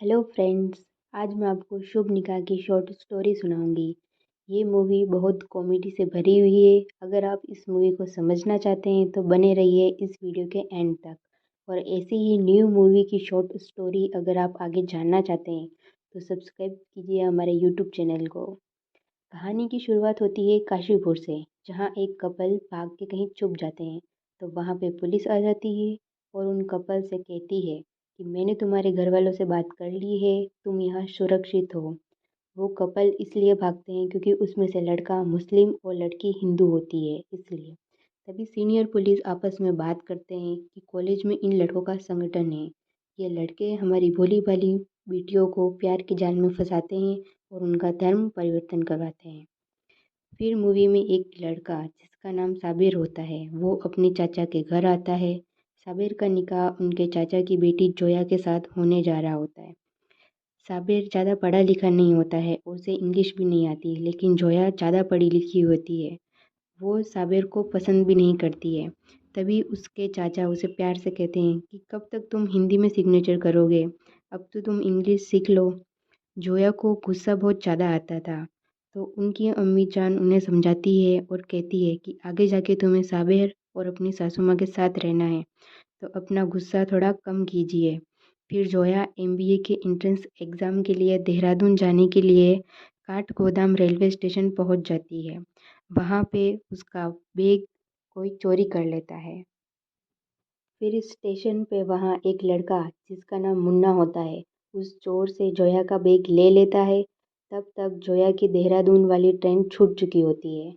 Hello friends. आज मैं आपको शुभ निकाह की शॉर्ट स्टोरी सुनाऊंगी। ये मूवी बहुत कॉमेडी से भरी हुई है। अगर आप इस मूवी को समझना चाहते हैं तो बने रहिए इस वीडियो के एंड तक। और ऐसी ही न्यू मूवी की शॉर्ट स्टोरी अगर आप आगे जानना चाहते हैं तो सब्सक्राइब कीजिए हमारे यूट्यूब चैनल को। कहानी की शुरुआत होती है काशीपुर से, जहाँ एक कपल भाग के कहीं छुप जाते हैं। तो वहाँ पे पुलिस आ जाती है और उन कपल से कहती है कि मैंने तुम्हारे घर वालों से बात कर ली है, तुम यहाँ सुरक्षित हो। वो कपल इसलिए भागते हैं क्योंकि उसमें से लड़का मुस्लिम और लड़की हिंदू होती है, इसलिए। तभी सीनियर पुलिस आपस में बात करते हैं कि कॉलेज में इन लड़कों का संगठन है। ये लड़के हमारी भोली भाली बेटियों को प्यार के जाल में फंसाते हैं और उनका धर्म परिवर्तन करवाते हैं। फिर मूवी में एक लड़का जिसका नाम साबिर होता है, वो अपने चाचा के घर आता है। साबिर का निकाह उनके चाचा की बेटी जोया के साथ होने जा रहा होता है। साबिर ज़्यादा पढ़ा लिखा नहीं होता है और उसे इंग्लिश भी नहीं आती, लेकिन जोया ज़्यादा पढ़ी लिखी होती है। वो साबिर को पसंद भी नहीं करती है। तभी उसके चाचा उसे प्यार से कहते हैं कि कब तक तुम हिंदी में सिग्नेचर करोगे, अब तो तुम इंग्लिश सीख लो। जोया को गुस्सा बहुत ज़्यादा आता था, तो उनकी अम्मी जान उन्हें समझाती है और कहती है कि आगे जाके तुम्हें साबिर और अपनी सासू माँ के साथ रहना है, तो अपना गुस्सा थोड़ा कम कीजिए। फिर जोया एमबीए के एंट्रेंस एग्ज़ाम के लिए देहरादून जाने के लिए काठगोदाम रेलवे स्टेशन पहुंच जाती है। वहां पे उसका बैग कोई चोरी कर लेता है। फिर स्टेशन पे वहाँ एक लड़का जिसका नाम मुन्ना होता है, उस चोर से जोया का बैग ले लेता है। तब तक जोया की देहरादून वाली ट्रेन छूट चुकी होती है।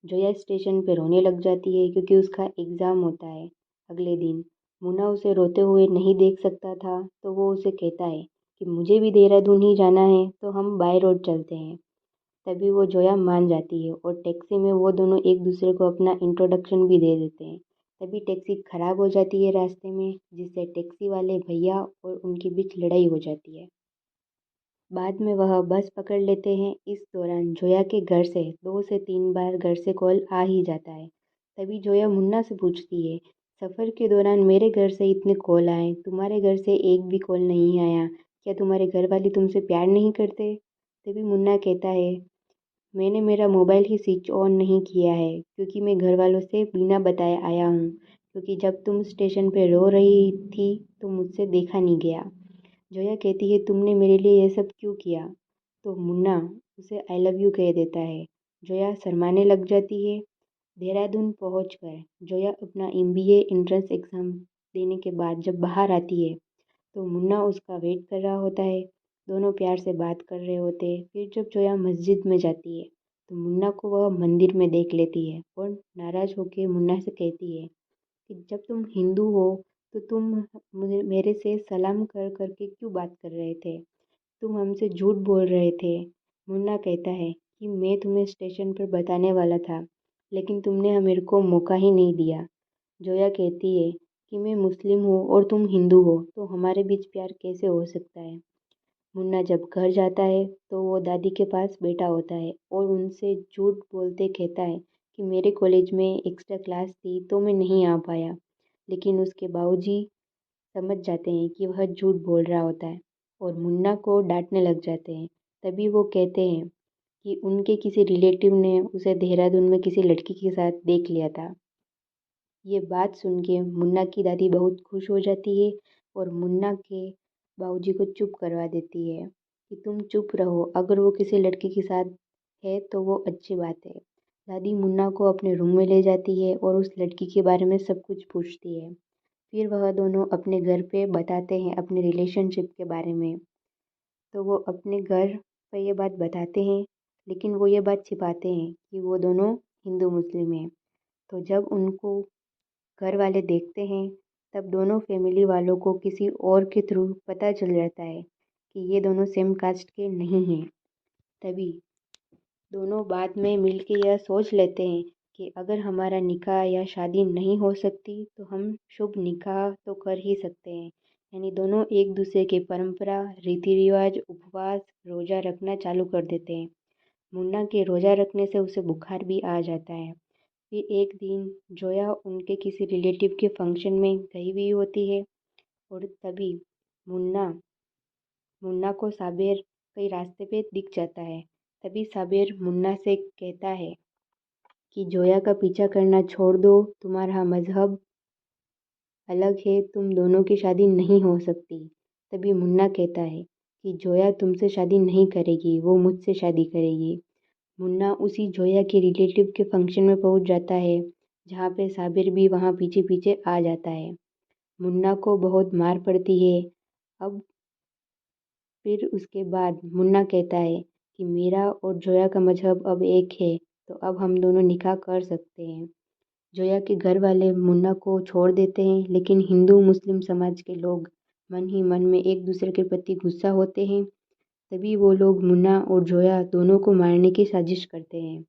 जोया स्टेशन पे रोने लग जाती है क्योंकि उसका एग्ज़ाम होता है अगले दिन। मुन्ना उसे रोते हुए नहीं देख सकता था, तो वो उसे कहता है कि मुझे भी देहरादून ही जाना है, तो हम बाय रोड चलते हैं। तभी वो जोया मान जाती है और टैक्सी में वो दोनों एक दूसरे को अपना इंट्रोडक्शन भी दे देते हैं। तभी टैक्सी खराब हो जाती है रास्ते में, जिससे टैक्सी वाले भैया और उनके बीच लड़ाई हो जाती है। बाद में वह बस पकड़ लेते हैं। इस दौरान जोया के घर से 2 से 3 बार घर से कॉल आ ही जाता है। तभी जोया मुन्ना से पूछती है, सफ़र के दौरान मेरे घर से इतने कॉल आए, तुम्हारे घर से एक भी कॉल नहीं आया, क्या तुम्हारे घर वाले तुमसे प्यार नहीं करते? तभी मुन्ना कहता है, मैंने मेरा मोबाइल ही स्विच ऑन नहीं किया है क्योंकि मैं घर वालों से बिना बताए आया हूँ, क्योंकि जब तुम स्टेशन पे रो रही थी तो मुझसे देखा नहीं गया। जोया कहती है, तुमने मेरे लिए ये सब क्यों किया? तो मुन्ना उसे आई लव यू कह देता है। जोया शर्माने लग जाती है। देहरादून पहुंचकर जोया अपना एमबीए एंट्रेंस एग्ज़ाम देने के बाद जब बाहर आती है तो मुन्ना उसका वेट कर रहा होता है। दोनों प्यार से बात कर रहे होते हैं। फिर जब जोया मस्जिद में जाती है तो मुन्ना को वह मंदिर में देख लेती है और नाराज़ होकर मुन्ना से कहती है कि जब तुम हिंदू हो तो तुम मुझे मेरे से सलाम कर करके क्यों बात कर रहे थे? तुम हमसे झूठ बोल रहे थे। मुन्ना कहता है कि मैं तुम्हें स्टेशन पर बताने वाला था, लेकिन तुमने मेरे को मौका ही नहीं दिया। जोया कहती है कि मैं मुस्लिम हूँ और तुम हिंदू हो, तो हमारे बीच प्यार कैसे हो सकता है? मुन्ना जब घर जाता है तो वो दादी के पास बैठा होता है और उनसे झूठ बोलते कहता है कि मेरे कॉलेज में एक्स्ट्रा क्लास थी तो मैं नहीं आ पाया। लेकिन उसके बाबूजी समझ जाते हैं कि वह झूठ बोल रहा होता है और मुन्ना को डांटने लग जाते हैं। तभी वो कहते हैं कि उनके किसी रिलेटिव ने उसे देहरादून में किसी लड़की के साथ देख लिया था। ये बात सुन के मुन्ना की दादी बहुत खुश हो जाती है और मुन्ना के बाबूजी को चुप करवा देती है कि तुम चुप रहो, अगर वो किसी लड़के के साथ है तो वो अच्छी बात है। दादी मुन्ना को अपने रूम में ले जाती है और उस लड़की के बारे में सब कुछ पूछती है। फिर वह दोनों अपने घर पे बताते हैं अपने रिलेशनशिप के बारे में। तो वो अपने घर पर ये बात बताते हैं, लेकिन वो ये बात छिपाते हैं कि वो दोनों हिंदू मुस्लिम हैं। तो जब उनको घर वाले देखते हैं तब दोनों फैमिली वालों को किसी और के थ्रू पता चल जाता है कि ये दोनों सेम कास्ट के नहीं हैं। तभी दोनों बाद में मिलके यह सोच लेते हैं कि अगर हमारा निकाह या शादी नहीं हो सकती तो हम शुभ निकाह तो कर ही सकते हैं। यानी दोनों एक दूसरे के परंपरा, रीति रिवाज, उपवास, रोज़ा रखना चालू कर देते हैं। मुन्ना के रोज़ा रखने से उसे बुखार भी आ जाता है। फिर एक दिन जोया उनके किसी रिलेटिव के फंक्शन में गई हुई होती है और तभी मुन्ना मुन्ना को साबिर कई रास्ते पे दिख जाता है। तभी साबिर मुन्ना से कहता है कि जोया का पीछा करना छोड़ दो, तुम्हारा मजहब अलग है, तुम दोनों की शादी नहीं हो सकती। तभी मुन्ना कहता है कि जोया तुमसे शादी नहीं करेगी, वो मुझसे शादी करेगी। मुन्ना उसी जोया के रिलेटिव के फंक्शन में पहुंच जाता है, जहाँ पे साबिर भी वहाँ पीछे पीछे आ जाता है। मुन्ना को बहुत मार पड़ती है। अब फिर उसके बाद मुन्ना कहता है कि मेरा और जोया का मजहब अब एक है, तो अब हम दोनों निकाह कर सकते हैं। जोया के घर वाले मुन्ना को छोड़ देते हैं, लेकिन हिंदू मुस्लिम समाज के लोग मन ही मन में एक दूसरे के प्रति गुस्सा होते हैं। तभी वो लोग मुन्ना और जोया दोनों को मारने की साजिश करते हैं।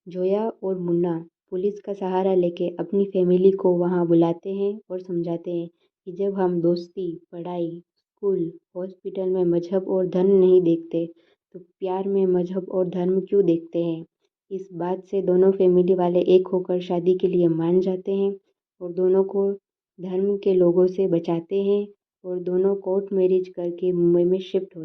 जोया और मुन्ना पुलिस का सहारा लेके अपनी फैमिली को वहाँ बुलाते हैं और समझाते हैं कि जब हम दोस्ती, पढ़ाई, स्कूल, हॉस्पिटल में मजहब और धर्म नहीं देखते, तो प्यार में मजहब और धर्म क्यों देखते हैं। इस बात से दोनों फैमिली वाले एक होकर शादी के लिए मान जाते हैं और दोनों को धर्म के लोगों से बचाते हैं और दोनों कोर्ट मैरिज करके मुंबई में शिफ्ट हो